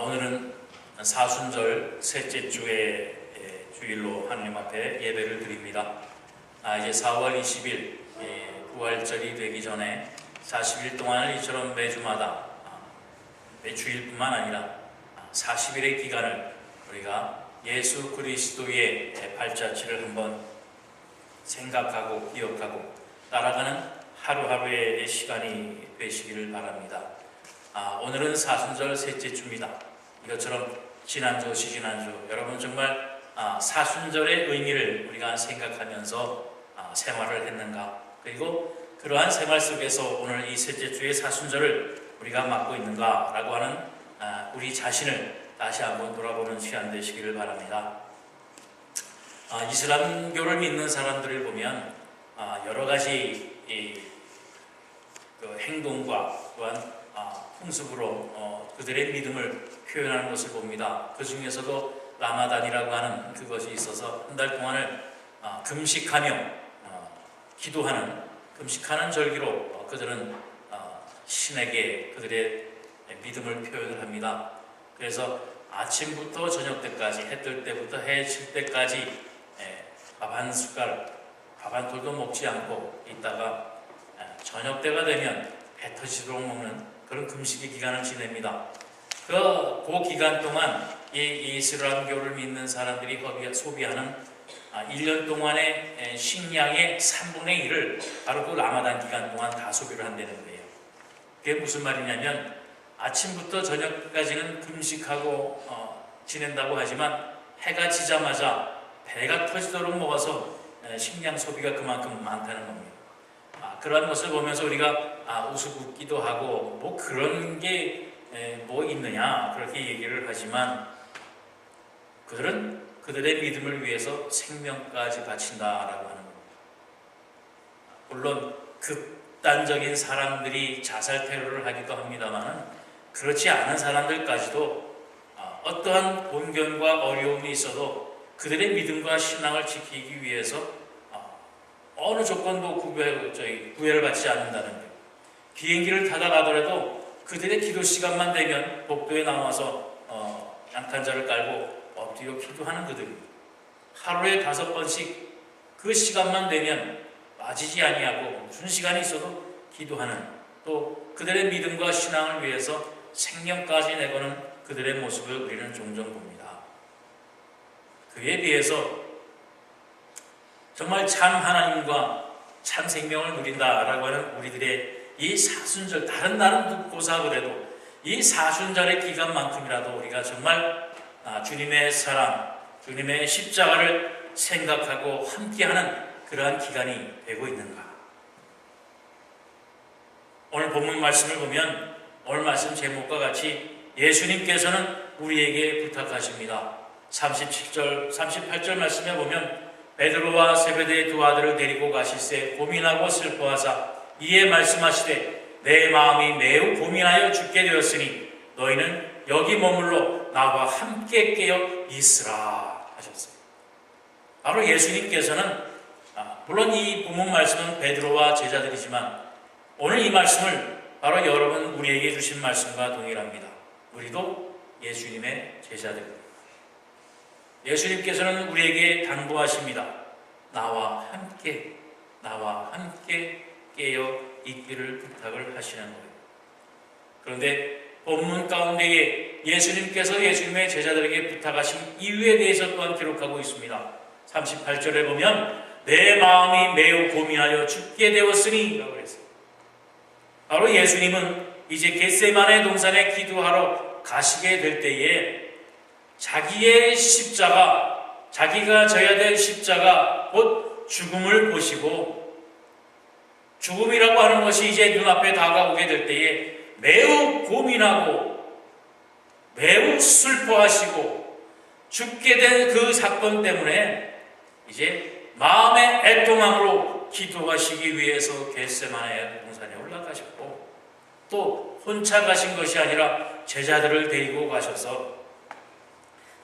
오늘은 사순절 셋째 주의 주일로 하나님 앞에 예배를 드립니다. 이제 4월 20일 부활절이 되기 전에 40일 동안을 이처럼 매주마다 매주일뿐만 아니라 40일의 기간을 우리가 예수 그리스도의 발자취를 한번 생각하고 기억하고 따라가는 하루하루의 시간이 되시기를 바랍니다. 오늘은 사순절 셋째 주입니다. 이것처럼 지난주, 지지난주 여러분 정말 사순절의 의미를 우리가 생각하면서 생활을 했는가, 그리고 그러한 생활 속에서 오늘 이 셋째 주의 사순절을 우리가 맞고 있는가 라고 하는 우리 자신을 다시 한번 돌아보는 시간 되시기를 바랍니다. 이슬람교를 믿는 사람들을 보면 여러 가지 그 행동과 또한 풍습으로 그들의 믿음을 표현하는 것을 봅니다. 그 중에서도 라마단이라고 하는 그것이 있어서 한 달 동안을 금식하며 기도하는, 금식하는 절기로 그들은 신에게 그들의 믿음을 표현을 합니다. 그래서 아침부터 저녁 때까지, 해 뜰 때부터 해 질 때까지 밥 한 숟갈, 밥 한 톨도 먹지 않고 있다가 저녁 때가 되면 배 터지도록 먹는 그런 금식의 기간을 지냅니다. 그 기간 동안 이 이슬람교를 믿는 사람들이 소비하는 1년 동안의 식량의 3분의 1을 바로 그 라마단 기간 동안 다 소비를 한다는 거예요. 그게 무슨 말이냐면 아침부터 저녁까지는 금식하고 지낸다고 하지만 해가 지자마자 배가 터지도록 먹어서 식량 소비가 그만큼 많다는 겁니다. 그러한 것을 보면서 우리가 우스갯기도 하고 뭐 그런 게 뭐 있느냐 그렇게 얘기를 하지만 그들은 그들의 믿음을 위해서 생명까지 바친다라고 하는 겁니다. 물론 극단적인 사람들이 자살 테러를 하기도 합니다만 그렇지 않은 사람들까지도 어떠한 곤견과 어려움이 있어도 그들의 믿음과 신앙을 지키기 위해서 어느 조건도 구애를 받지 않는다는 거예요. 비행기를 타다 가더라도 그들의 기도 시간만 되면 복도에 나와서 양탄자를 깔고 엎드려 기도하는 그들입니다. 하루에 5번씩 그 시간만 되면 빠지지 아니하고 무슨 시간이 있어도 기도하는, 또 그들의 믿음과 신앙을 위해서 생명까지 내거는 그들의 모습을 우리는 종종 봅니다. 그에 비해서 정말 참 하나님과 참 생명을 누린다라고 하는 우리들의 이 사순절, 다른 날은 고사하더라도 이 사순절의 기간만큼이라도 우리가 정말 주님의 사랑, 주님의 십자가를 생각하고 함께하는 그러한 기간이 되고 있는가? 오늘 본문 말씀을 보면 오늘 말씀 제목과 같이 예수님께서는 우리에게 부탁하십니다. 37절, 38절 말씀에 보면 베드로와 세베대의 두 아들을 데리고 가실새 고민하고 슬퍼하사 이에 말씀하시되 내 마음이 매우 고민하여 죽게 되었으니 너희는 여기 머물러 나와 함께 깨어 있으라 하셨어요. 바로 예수님께서는 물론 이 본문 말씀은 베드로와 제자들이지만 오늘 이 말씀을 바로 여러분 우리에게 주신 말씀과 동일합니다. 우리도 예수님의 제자들입니다. 예수님께서는 우리에게 당부하십니다. 나와 함께 깨어 있기를 부탁을 하시는 거예요. 그런데 본문 가운데에 예수님께서 예수님의 제자들에게 부탁하신 이유에 대해서 또한 기록하고 있습니다. 38절에 보면 내 마음이 매우 고민하여 죽게 되었으니 라고 했어요. 바로 예수님은 이제 겟세마네 동산에 기도하러 가시게 될 때에 자기의 십자가, 자기가 져야 될 십자가 곧 죽음을 보시고 죽음이라고 하는 것이 이제 눈앞에 다가오게 될 때에 매우 고민하고 매우 슬퍼하시고 죽게 된 그 사건 때문에 이제 마음의 애통함으로 기도하시기 위해서 겟세마네 동산에 올라가셨고 또 혼자 가신 것이 아니라 제자들을 데리고 가셔서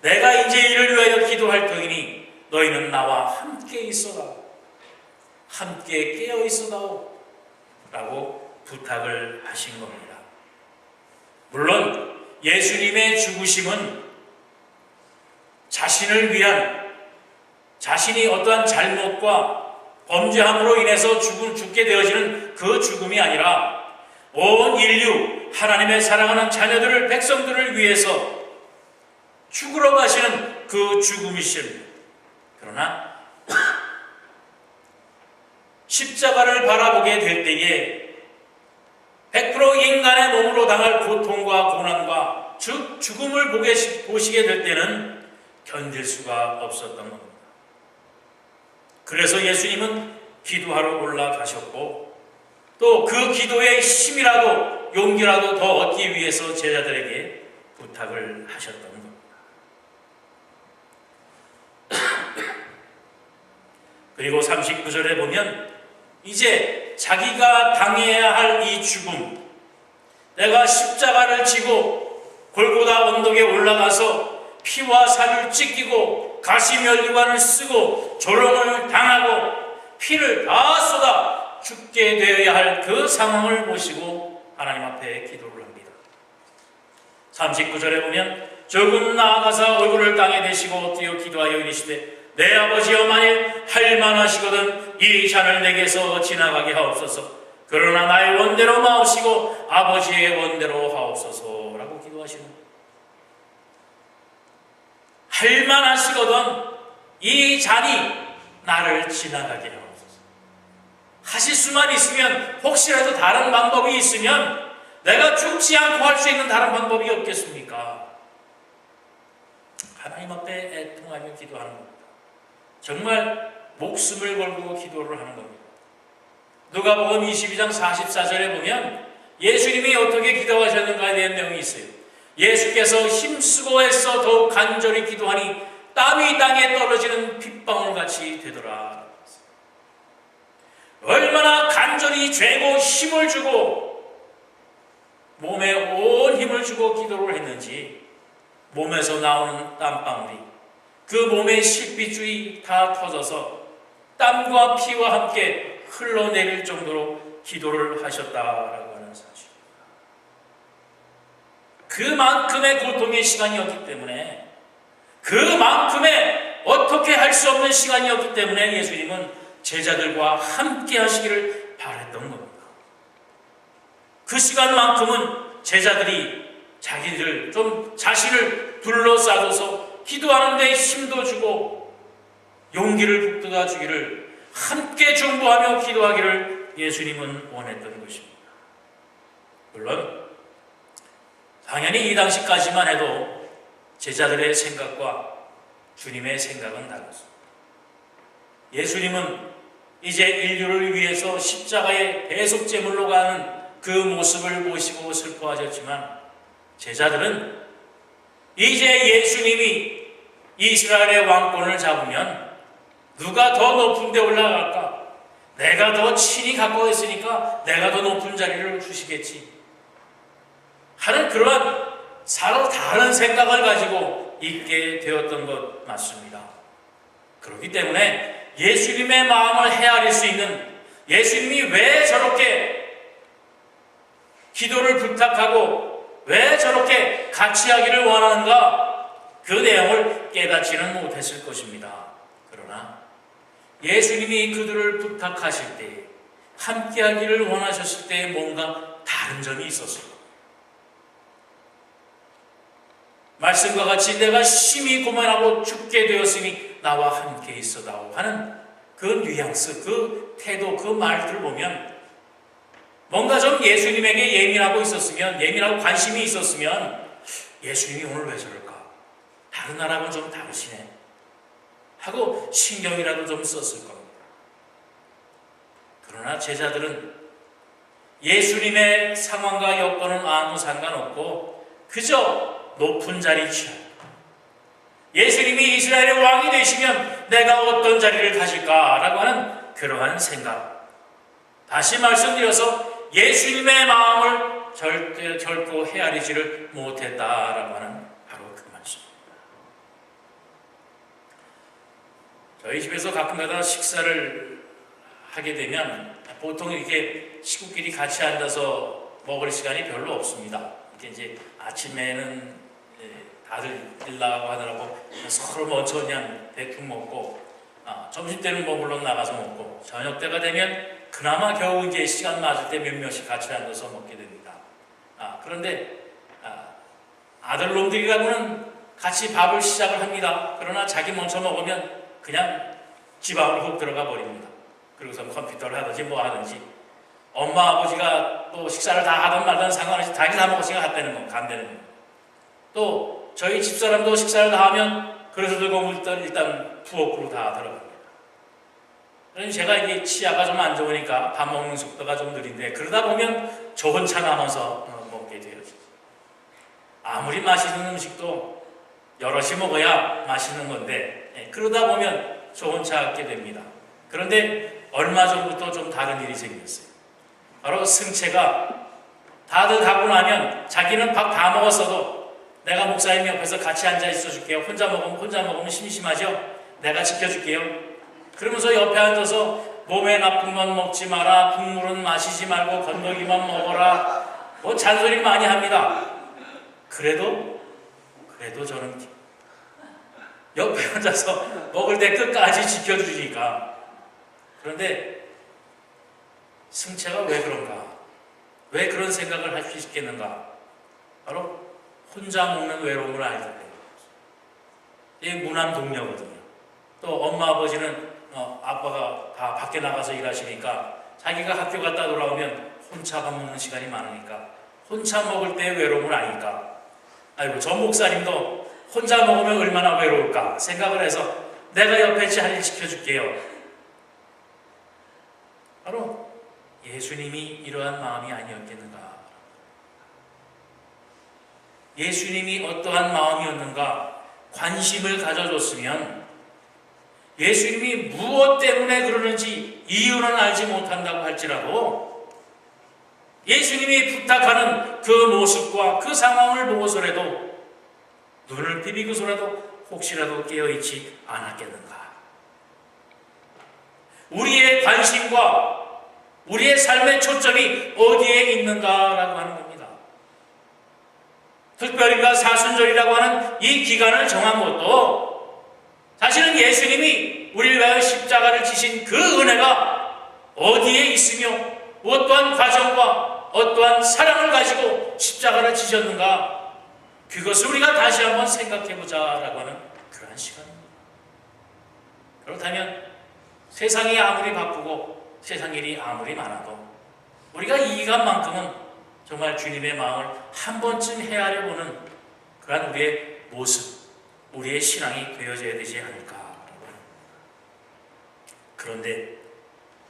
내가 이제 이를 위하여 기도할 터이니 너희는 나와 함께 있어라, 함께 깨어 있어다오 라고 부탁을 하신 겁니다. 물론 예수님의 죽으심은 자신을 위한, 자신이 어떠한 잘못과 범죄함으로 인해서 죽게 되어지는 그 죽음이 아니라 온 인류, 하나님의 사랑하는 자녀들을, 백성들을 위해서 죽으러 가시는 그 죽음이십니다. 그러나 십자가를 바라보게 될 때에 100% 인간의 몸으로 당할 고통과 고난과 즉 죽음을 보시게 될 때는 견딜 수가 없었던 겁니다. 그래서 예수님은 기도하러 올라가셨고 또 그 기도의 힘이라도 용기라도 더 얻기 위해서 제자들에게 부탁을 하셨던 겁니다. 그리고 39절에 보면 이제 자기가 당해야 할 이 죽음, 내가 십자가를 지고 골고다 언덕에 올라가서 피와 살을 찢기고 가시면류관을 쓰고 조롱을 당하고 피를 다 쏟아 죽게 되어야 할 그 상황을 모시고 하나님 앞에 기도를 합니다. 39절에 보면 조금 나아가사 얼굴을 땅에 대시고 뛰어 기도하여 이르시되 내 아버지여 만일 할만하시거든 이 잔을 내게서 지나가게 하옵소서. 그러나 나의 원대로 마옵시고 아버지의 원대로 하옵소서라고 기도하시는 거예요. 할만하시거든 이 잔이 나를 지나가게 하옵소서. 하실 수만 있으면, 혹시라도 다른 방법이 있으면 내가 죽지 않고 할 수 있는 다른 방법이 없겠습니까? 하나님 앞에 애통하며 기도하는 겁니다. 정말 목숨을 걸고 기도를 하는 겁니다. 누가복음 22장 44절에 보면 예수님이 어떻게 기도하셨는가에 대한 내용이 있어요. 예수께서 힘쓰고 애써 더욱 간절히 기도하니 땀이 땅에 떨어지는 핏방울같이 되더라. 얼마나 간절히 죄고 힘을 주고 몸에 온 힘을 주고 기도를 했는지 몸에서 나오는 땀방울이 그 몸의 실핏줄이 다 터져서 땀과 피와 함께 흘러내릴 정도로 기도를 하셨다라고 하는 사실입니다. 그만큼의 고통의 시간이었기 때문에, 그만큼의 어떻게 할 수 없는 시간이었기 때문에 예수님은 제자들과 함께 하시기를 바랬던 겁니다. 그 시간만큼은 제자들이 자기들 좀 자신을 둘러싸줘서 기도하는 데 힘도 주고 용기를 북돋아 주기를, 함께 중보하며 기도하기를 예수님은 원했던 것입니다. 물론 당연히 이 당시까지만 해도 제자들의 생각과 주님의 생각은 달랐습니다. 예수님은 이제 인류를 위해서 십자가의 대속제물로 가는 그 모습을 보시고 슬퍼하셨지만 제자들은 이제 예수님이 이스라엘의 왕권을 잡으면 누가 더 높은 데 올라갈까? 내가 더 친히 갖고 있으니까 내가 더 높은 자리를 주시겠지 하는 그러한 서로 다른 생각을 가지고 있게 되었던 것 맞습니다. 그렇기 때문에 예수님의 마음을 헤아릴 수 있는, 예수님이 왜 저렇게 기도를 부탁하고 왜 저렇게 같이 하기를 원하는가, 그 내용을 깨닫지는 못했을 것입니다. 그러나 예수님이 그들을 부탁하실 때, 함께 하기를 원하셨을 때 뭔가 다른 점이 있었어요. 말씀과 같이 내가 심히 고만하고 죽게 되었으니 나와 함께 있어다오 하는 그 뉘앙스, 그 태도, 그 말들을 보면 뭔가 좀 예수님에게 예민하고 관심이 있었으면 예수님이 오늘 왜 저럴까? 다른 나라하고는 좀 다르시네 하고 신경이라도 좀 썼을 겁니다. 그러나 제자들은 예수님의 상황과 여건은 아무 상관없고 그저 높은 자리 취하고, 예수님이 이스라엘의 왕이 되시면 내가 어떤 자리를 가질까라고 하는 그러한 생각. 다시 말씀드려서 예수님의 마음을 결코 헤아리지를 못했다라고 하는 바로 그 말씀입니다. 저희 집에서 가끔가다 식사를 하게 되면 보통 이렇게 식구끼리 같이 앉아서 먹을 시간이 별로 없습니다. 이렇게 이제 아침에는 다들 일 나가고 하느라고 서로 먼저 그냥 대충 먹고, 점심 때는 뭐 물론 나가서 먹고, 저녁 때가 되면 그나마 겨우 이제 시간 맞을 때 몇몇이 같이 앉아서 먹게 됩니다. 그런데 아들놈들이라고는 같이 밥을 시작을 합니다. 그러나 자기 먼저 먹으면 그냥 집 안으로 훅 들어가 버립니다. 그리고서 컴퓨터를 하든지 뭐 하든지, 엄마 아버지가 또 식사를 다 하든 말든 상관없이 자기 다 먹었으니까 간다는 거예요. 또 저희 집사람도 식사를 다 하면 그래서 들고 일단 부엌으로 다 들어갑니다. 그래서 제가 이게 치아가 좀 안 좋으니까 밥 먹는 속도가 좀 느린데, 그러다 보면 저 혼자 남아서 먹게 돼요. 아무리 맛있는 음식도 여럿이 먹어야 맛있는 건데, 그러다 보면 저 혼자 갖게 됩니다. 그런데 얼마 전부터 좀 다른 일이 생겼어요. 바로 승채가 다들 가고 나면 자기는 밥 다 먹었어도 내가 목사님 옆에서 같이 앉아 있어 줄게요. 혼자 먹으면 심심하죠? 내가 지켜줄게요. 그러면서 옆에 앉아서 몸에 나쁜 건 먹지 마라, 국물은 마시지 말고 건더기만 먹어라, 뭐 잔소리 많이 합니다. 그래도 저는 옆에 앉아서 먹을 때 끝까지 지켜주니까. 그런데 승채가 왜 그런가? 왜 그런 생각을 할 수 있겠는가? 바로 혼자 먹는 외로움을 알기 때문에. 이게 무남동녀거든요. 또 엄마 아버지는 아빠가 다 밖에 나가서 일하시니까 자기가 학교 갔다 돌아오면 혼자 밥 먹는 시간이 많으니까 혼자 먹을 때 외로움을 아니까, 아이고 전 목사님도 혼자 먹으면 얼마나 외로울까 생각을 해서 내가 옆에 잘 일 지켜줄게요. 바로 예수님이 이러한 마음이 아니었겠는가? 예수님이 어떠한 마음이었는가 관심을 가져줬으면, 예수님이 무엇 때문에 그러는지 이유는 알지 못한다고 할지라도 예수님이 부탁하는 그 모습과 그 상황을 보고서라도 눈을 비비고서라도 혹시라도 깨어있지 않았겠는가? 우리의 관심과 우리의 삶의 초점이 어디에 있는가라고 하는 겁니다. 특별히가 사순절이라고 하는 이 기간을 정한 것도 사실은 예수님이 우리를 위하여 십자가를 지신 그 은혜가 어디에 있으며 어떠한 과정과 어떠한 사랑을 가지고 십자가를 지셨는가, 그것을 우리가 다시 한번 생각해보자라고 하는 그러한 시간입니다. 그렇다면 세상이 아무리 바쁘고 세상 일이 아무리 많아도 우리가 이 기간만큼은 정말 주님의 마음을 한 번쯤 헤아려보는 그러한 우리의 모습, 우리의 신앙이 되어져야 되지 않을까. 그런데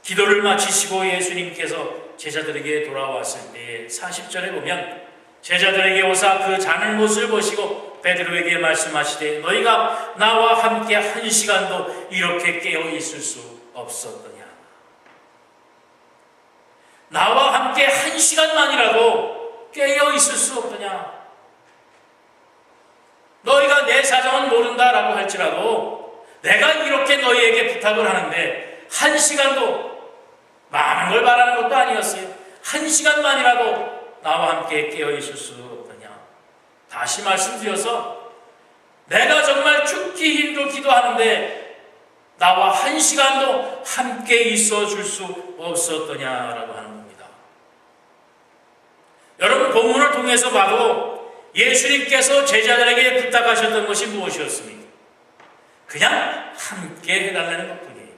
기도를 마치시고 예수님께서 제자들에게 돌아왔을 때에 40절에 보면 제자들에게 오사 그 자는 모습을 보시고 베드로에게 말씀하시되 너희가 나와 함께 한 시간도 이렇게 깨어 있을 수 없었더냐. 나와 함께 한 시간만이라도 깨어 있을 수 없더냐. 너희가 내 사정은 모른다라고 할지라도 내가 이렇게 너희에게 부탁을 하는데 한 시간도, 많은 걸 바라는 것도 아니었어요. 한 시간만이라도 나와 함께 깨어 있을 수 없더냐. 다시 말씀드려서 내가 정말 죽기 힘들어 기도하는데 나와 한 시간도 함께 있어 줄 수 없었더냐라고 하는 겁니다. 여러분, 본문을 통해서 봐도 예수님께서 제자들에게 부탁하셨던 것이 무엇이었습니까? 그냥 함께 해달라는 것뿐이에요.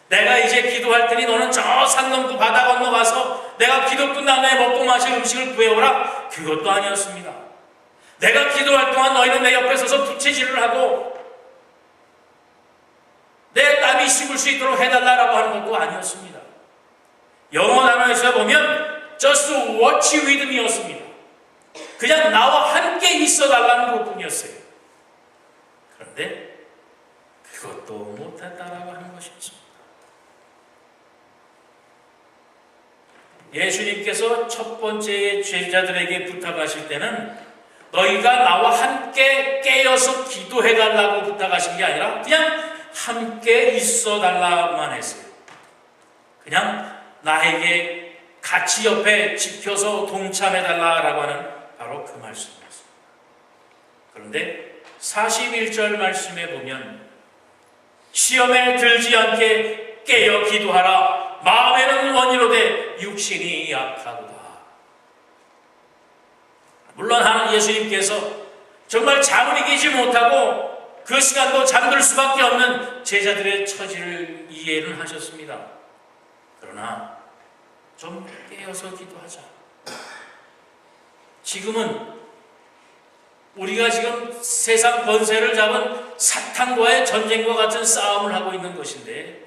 내가 이제 기도할 테니 너는 저 산 넘고 바다 건너가서 내가 기도 끝난 후에 먹고 마실 음식을 구해오라, 그것도 아니었습니다. 내가 기도할 동안 너희는 내 옆에 서서 부채질을 하고 내 땀이 식을 수 있도록 해달라고 하는 것도 아니었습니다. 영어 단어에서 보면 just watch with me였습니다. 그냥 나와 함께 있어달라는 것뿐이었어요. 그런데 그것도 못했다라고 하는 것이었습니다. 예수님께서 첫 번째 제자들에게 부탁하실 때는 너희가 나와 함께 깨어서 기도해달라고 부탁하신 게 아니라 그냥 함께 있어달라고만 했어요. 그냥 나에게 같이 옆에 지켜서 동참해달라라고 하는 바로 그 말씀이었습니다. 그런데 41절 말씀에 보면 시험에 들지 않게 깨어 기도하라. 마음에는 원이로되 육신이 약하도다. 물론 하나님 예수님께서 정말 잠을 이기지 못하고 그 시간도 잠들 수밖에 없는 제자들의 처지를 이해는 하셨습니다. 그러나 좀 깨어서 기도하자. 지금은 우리가 지금 세상 권세를 잡은 사탄과의 전쟁과 같은 싸움을 하고 있는 것인데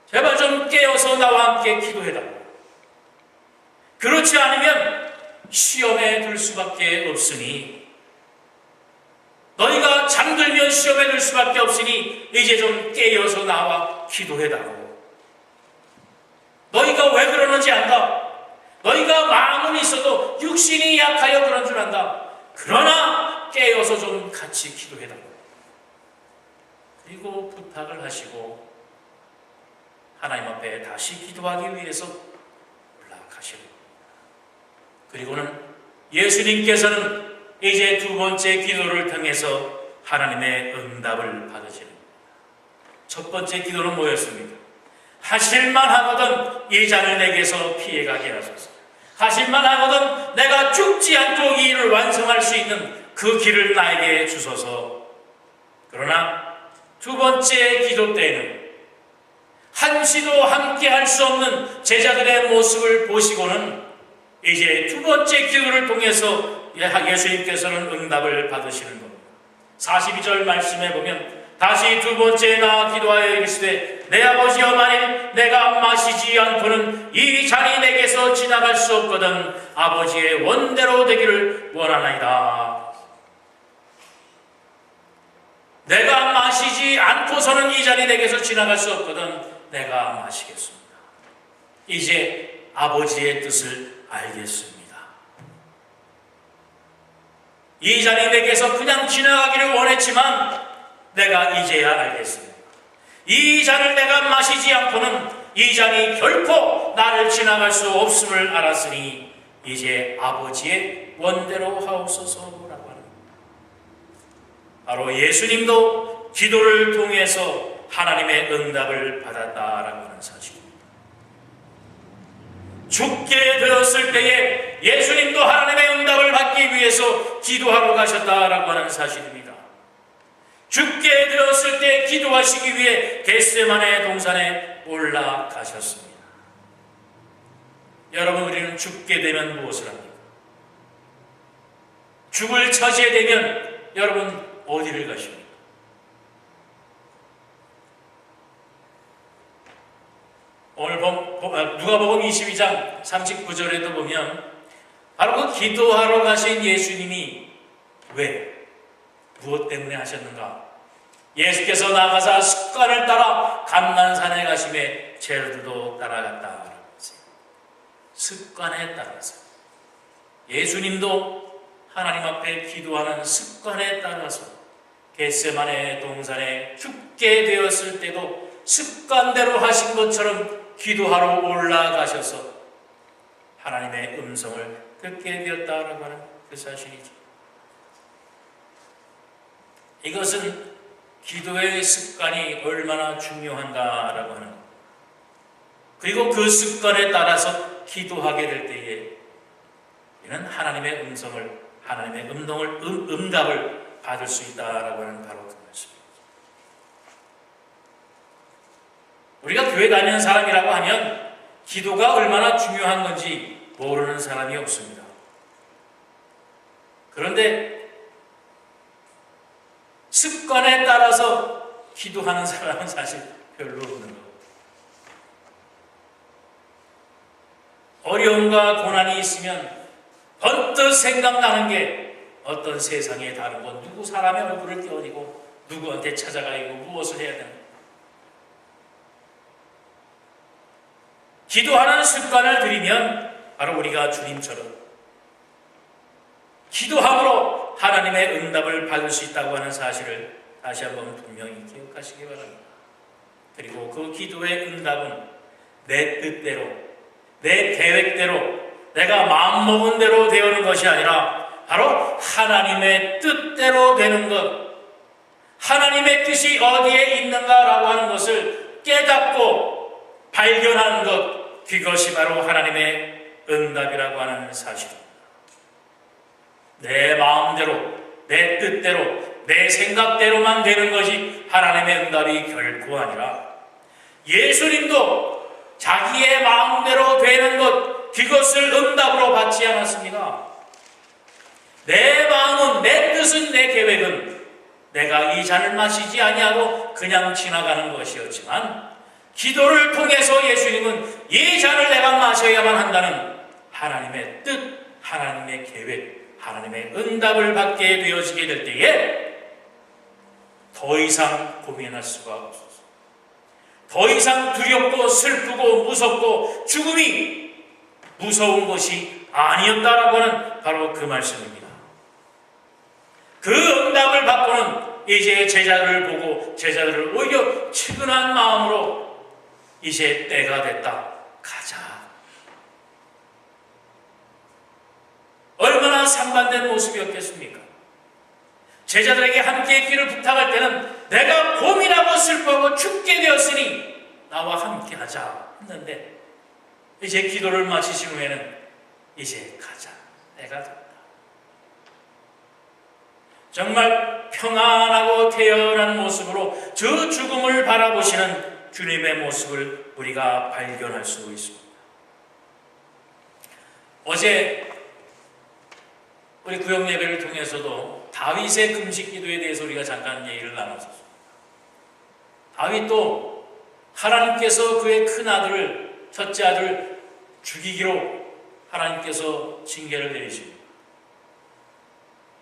제발 좀 깨어서 나와 함께 기도해달라고. 그렇지 않으면 시험에 들 수밖에 없으니 너희가 잠들면 시험에 들 수밖에 없으니 이제 좀 깨어서 나와 기도해달라고. 너희가 왜 그러는지 안다. 너희가 마음은 있어도 육신이 약하여 그런 줄 안다. 그러나 깨어서 좀 같이 기도해달라고. 그리고 부탁을 하시고 하나님 앞에 다시 기도하기 위해서 올라가시는 겁니다. 그리고는 예수님께서는 이제 두 번째 기도를 통해서 하나님의 응답을 받으시는 겁니다. 첫 번째 기도는 뭐였습니까? 하실만 하거든 이 잔을 내게서 피해가게 하소서. 하실만 하거든 내가 죽지 않고 이 일을 완성할 수 있는 그 길을 나에게 주소서. 그러나 두 번째 기도 때에는 한시도 함께 할 수 없는 제자들의 모습을 보시고는 이제 두 번째 기도를 통해서 예수님께서는 응답을 받으시는 겁니다. 42절 말씀에 보면 다시 두 번째 나아 기도하여 이르시되 내 아버지여 만일 내가 마시지 않고는 이 잔이 내게서 지나갈 수 없거든 아버지의 원대로 되기를 원하나이다. 내가 마시지 않고서는 이 잔이 내게서 지나갈 수 없거든 내가 마시겠습니다. 이제 아버지의 뜻을 알겠습니다. 이 잔이 내게서 그냥 지나가기를 원했지만 내가 이제야 알겠습니다. 이 잔을 내가 마시지 않고는 이 잔이 결코 나를 지나갈 수 없음을 알았으니 이제 아버지의 원대로 하옵소서라고 하는 바로 예수님도 기도를 통해서 하나님의 응답을 받았다라고 하는 사실입니다. 죽게 되었을 때에 예수님도 하나님의 응답을 받기 위해서 기도하러 가셨다라고 하는 사실입니다. 죽게 되었을 때 기도하시기 위해 겟세마네 동산에 올라가셨습니다. 여러분, 우리는 죽게 되면 무엇을 합니까? 죽을 처지에 되면 여러분 어디를 가십니까? 오늘 누가복음 22장 39절에도 보면 바로 그 기도하러 가신 예수님이 무엇 때문에 하셨는가? 예수께서 나가사 습관을 따라 감난산에 가심에 제자들도 따라갔다. 습관에 따라서 예수님도 하나님 앞에 기도하는 습관에 따라서 겟세마네 동산에 죽게 되었을 때도 습관대로 하신 것처럼 기도하러 올라가셔서 하나님의 음성을 듣게 되었다라고 하는 그 사실이죠. 이것은 기도의 습관이 얼마나 중요한가라고 하는 것. 그리고 그 습관에 따라서 기도하게 될 때에 이는 하나님의 음성을, 하나님의 응답을 받을 수 있다라고 하는 바로 그 말씀입니다. 우리가 교회 다니는 사람이라고 하면 기도가 얼마나 중요한 건지 모르는 사람이 없습니다. 그런데 습관에 따라서 기도하는 사람은 사실 별로 없는 것. 어려움과 고난이 있으면 번뜩 생각나는 게 어떤 세상에 다른 것, 누구 사람의 얼굴을 띄워내고 누구한테 찾아가고 무엇을 해야 되나. 기도하는 습관을 들이면 바로 우리가 주님처럼 기도함으로 하나님의 응답을 받을 수 있다고 하는 사실을 다시 한번 분명히 기억하시기 바랍니다. 그리고 그 기도의 응답은 내 뜻대로, 내 계획대로, 내가 마음먹은 대로 되는 것이 아니라 바로 하나님의 뜻대로 되는 것, 하나님의 뜻이 어디에 있는가라고 하는 것을 깨닫고 발견하는 것, 그것이 바로 하나님의 응답이라고 하는 사실입니다. 내 마음대로, 내 뜻대로, 내 생각대로만 되는 것이 하나님의 응답이 결코 아니라 예수님도 자기의 마음대로 되는 것, 그것을 응답으로 받지 않았습니다. 내 마음은, 내 뜻은, 내 계획은 내가 이 잔을 마시지 아니하고 그냥 지나가는 것이었지만 기도를 통해서 예수님은 이 잔을 내가 마셔야만 한다는 하나님의 뜻, 하나님의 계획, 하나님의 응답을 받게 되어지게 될 때에 더 이상 고민할 수가 없어서, 더 이상 두렵고 슬프고 무섭고 죽음이 무서운 것이 아니었다라고 하는 바로 그 말씀입니다. 그 응답을 받고는 이제 제자들을 보고 제자들을 오히려 측은한 마음으로 이제 때가 됐다, 가자. 얼마나 상반된 모습이었겠습니까? 제자들에게 함께 길을 부탁할 때는 내가 고민하고 슬퍼하고 죽게 되었으니 나와 함께 하자 했는데, 이제 기도를 마치신 후에는 이제 가자, 때가 됐다. 정말 평안하고 태연한 모습으로 저 죽음을 바라보시는 주님의 모습을 우리가 발견할 수 있습니다. 어제 우리 구역 예배를 통해서도 다윗의 금식 기도에 대해서 우리가 잠깐 얘기를 나눴었습니다. 다윗도 하나님께서 그의 큰 아들을, 첫째 아들을 죽이기로 하나님께서 징계를 내리십니다.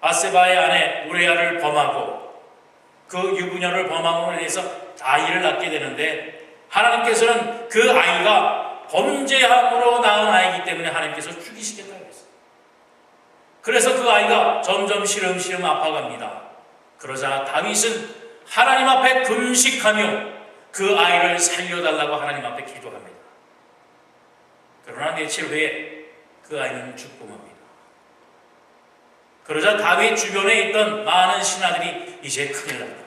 바세바의 아내 우레아를 범하고 그 유부녀를 범함으로 인해서 아이를 낳게 되는데, 하나님께서는 그 아이가 범죄함으로 낳은 아이이기 때문에 하나님께서 죽이시겠다고 했어요. 그래서 그 아이가 점점 시름시름 아파갑니다. 그러자 다윗은 하나님 앞에 금식하며 그 아이를 살려달라고 하나님 앞에 기도합니다. 그러나 며칠 후에 그 아이는 죽고 맙니다. 그러자 다윗 주변에 있던 많은 신하들이 이제 큰일 났다,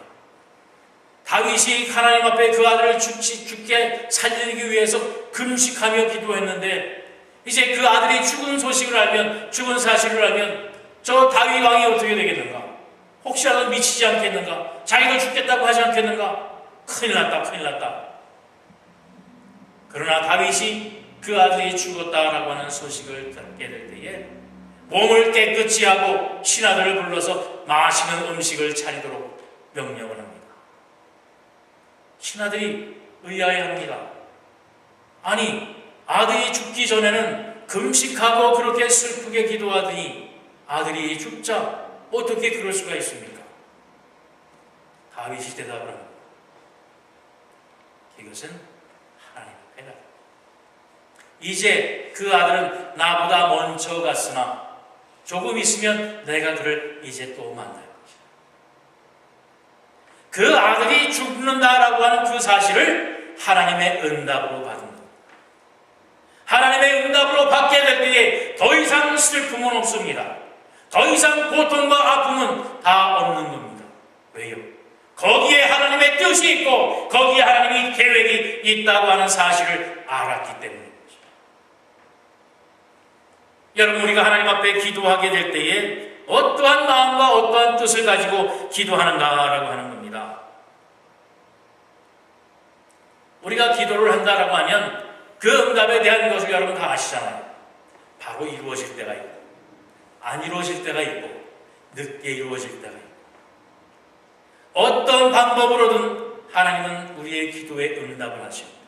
다윗이 하나님 앞에 그 아들을 죽게 살리기 위해서 금식하며 기도했는데, 이제 그 아들이 죽은 소식을 알면, 죽은 사실을 알면 저 다윗 왕이 어떻게 되겠는가? 혹시라도 미치지 않겠는가? 자기도 죽겠다고 하지 않겠는가? 큰일 났다, 큰일 났다. 그러나 다윗이 그 아들이 죽었다라고 하는 소식을 듣게 될 때에 몸을 깨끗이 하고 신하들을 불러서 맛있는 음식을 차리도록 명령을 합니다. 신하들이 의아해합니다. 아니, 아들이 죽기 전에는 금식하고 그렇게 슬프게 기도하더니 아들이 죽자 어떻게 그럴 수가 있습니까? 다윗이 대답을 합니다. 이것은 하나님의 배가, 이제 그 아들은 나보다 먼저 갔으나 조금 있으면 내가 그를 이제 또 만날 것이다. 그 아들이 죽는다라고 하는 그 사실을 하나님의 응답으로 받은 겁니다. 하나님의 응답으로 받게 될 때에 더 이상 슬픔은 없습니다. 더 이상 고통과 아픔은 다 없는 겁니다. 왜요? 거기에 하나님의 뜻이 있고 거기에 하나님의 계획이 있다고 하는 사실을 알았기 때문입니다. 여러분, 우리가 하나님 앞에 기도하게 될 때에 어떠한 마음과 어떠한 뜻을 가지고 기도하는가라고 하는 겁니다. 우리가 기도를 한다라고 하면 그 응답에 대한 것을 여러분 다 아시잖아요. 바로 이루어질 때가 있고, 안 이루어질 때가 있고, 늦게 이루어질 때가 있고, 어떤 방법으로든 하나님은 우리의 기도에 응답을 하십니다.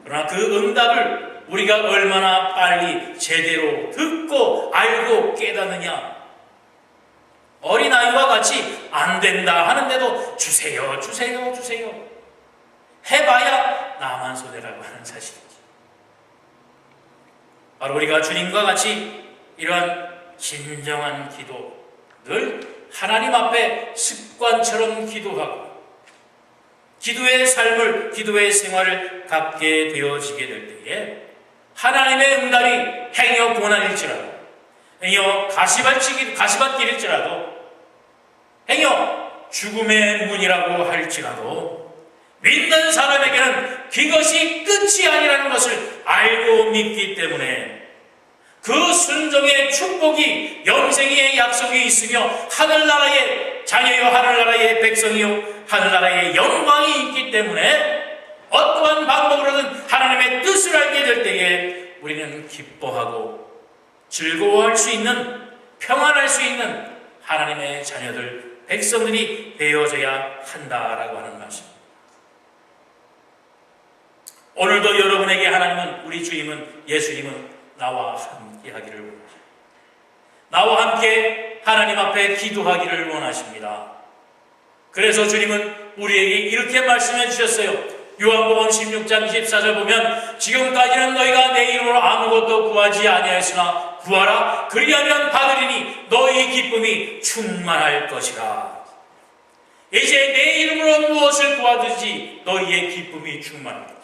그러나 그 응답을 우리가 얼마나 빨리 제대로 듣고 알고 깨닫느냐. 어린아이와 같이 안 된다 하는데도 주세요, 주세요, 주세요 해봐야 나만 손해라고 하는 사실이죠. 바로 우리가 주님과 같이 이러한 진정한 기도, 늘 하나님 앞에 습관처럼 기도하고 기도의 삶을, 기도의 생활을 갖게 되어지게 될 때에 하나님의 응답이 행여 고난일지라도, 행여 가시밭길일지라도, 행여 죽음의 문이라고 할지라도 믿는 사람에게는 그것이 끝이 아니라는 것을 알고 믿기 때문에 그 순종의 축복이, 영생의 약속이 있으며 하늘나라의 자녀요, 하늘나라의 백성이요, 하늘나라의 영광이 있기 때문에 어떠한 방법으로든 하나님의 뜻을 알게 될 때에 우리는 기뻐하고 즐거워할 수 있는, 평안할 수 있는 하나님의 자녀들, 백성들이 되어져야 한다라고 하는 말씀입니다. 오늘도 여러분에게 하나님은, 우리 주님은, 예수님은 나와 함께 하기를 원하십니다. 나와 함께 하나님 앞에 기도하기를 원하십니다. 그래서 주님은 우리에게 이렇게 말씀해 주셨어요. 요한복음 16장 24절 보면 지금까지는 너희가 내 이름으로 아무것도 구하지 아니하였으나 구하라 그리하면 받으리니 너희 기쁨이 충만할 것이라. 이제 내 이름으로 무엇을 구하든지 너희의 기쁨이 충만할 것이다.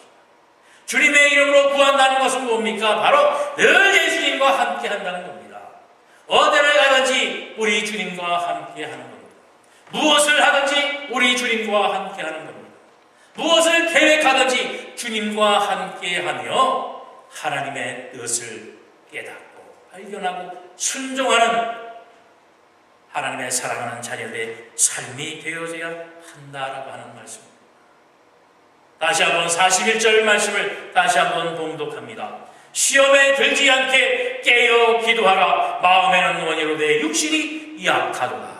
주님의 이름으로 구한다는 것은 뭡니까? 바로 늘 예수님과 함께 한다는 겁니다. 어디를 가든지 우리 주님과 함께 하는 겁니다. 무엇을 하든지 우리 주님과 함께 하는 겁니다. 무엇을 계획하든지 주님과 함께 하며 하나님의 뜻을 깨닫고 발견하고 순종하는 하나님의 사랑하는 자녀들의 삶이 되어져야 한다라고 하는 말씀입니다. 다시 한번 41절 말씀을 다시 한번 봉독합니다. 시험에 들지 않게 깨어 기도하라. 마음에는 원이로 내 육신이 약하도다.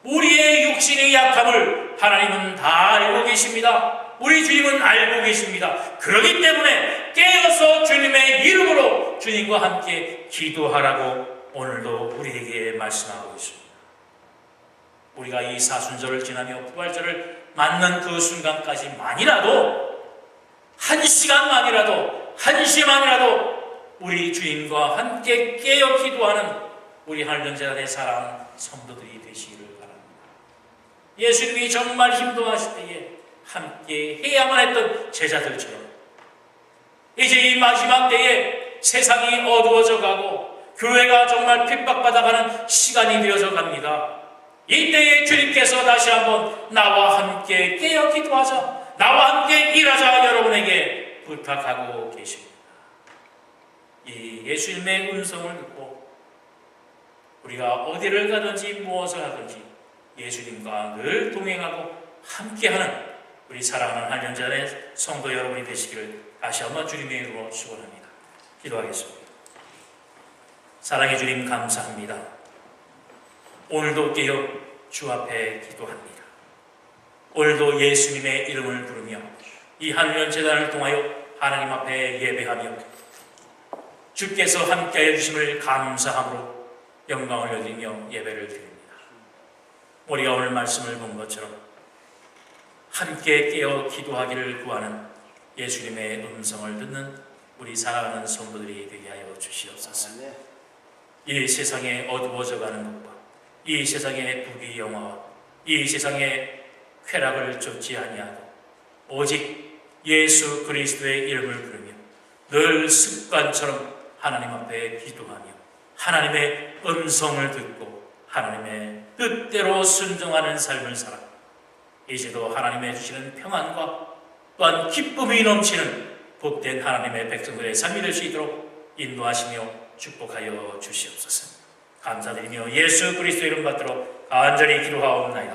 우리의 육신의 약함을 하나님은 다 알고 계십니다. 우리 주님은 알고 계십니다. 그렇기 때문에 깨어서 주님의 이름으로 주님과 함께 기도하라고 오늘도 우리에게 말씀하고 있습니다. 우리가 이 사순절을 지나며 부활절을 맞는 그 순간까지만이라도 한 시간만이라도 한 시만이라도 우리 주님과 함께 깨어 기도하는 우리 한련재단의 사랑하는 성도들이 되시기를 바랍니다. 예수님이 정말 힘들어하실 때에 함께 해야만 했던 제자들처럼 이제 이 마지막 때에 세상이 어두워져 가고 교회가 정말 핍박받아가는 시간이 되어져 갑니다. 이때에 주님께서 다시 한번 나와 함께 깨어 기도하자, 나와 함께 일하자 여러분에게 부탁하고 계십니다. 이 예수님의 음성을 듣고 우리가 어디를 가든지 무엇을 하든지 예수님과 늘 동행하고 함께하는 우리 사랑하는 한련전의 성도 여러분이 되시기를 다시 한번 주님의 이름으로 축원합니다. 기도하겠습니다. 사랑의 주님 감사합니다. 오늘도 깨어 주 앞에 기도합니다. 오늘도 예수님의 이름을 부르며 이 한련재단을 통하여 하나님 앞에 예배하며 주께서 함께하여 주심을 감사함으로 영광을 여기며 예배를 드립니다. 우리가 오늘 말씀을 본 것처럼 함께 깨어 기도하기를 구하는 예수님의 음성을 듣는 우리 사랑하는 성도들이 되게 하여 주시옵소서. 이 세상에 어두워져가는 것과 이 세상의 부귀 영화와 이 세상의 쾌락을 쫓지 아니하고 오직 예수 그리스도의 이름을 부르며 늘 습관처럼 하나님 앞에 기도하며 하나님의 음성을 듣고 하나님의 뜻대로 순종하는 삶을 살아 이제도 하나님의 주시는 평안과 또한 기쁨이 넘치는 복된 하나님의 백성들의 삶이 될 수 있도록 인도하시며 축복하여 주시옵소서. 감사드리며 예수 그리스도 이름 받들어 간절히 기도하옵나이다.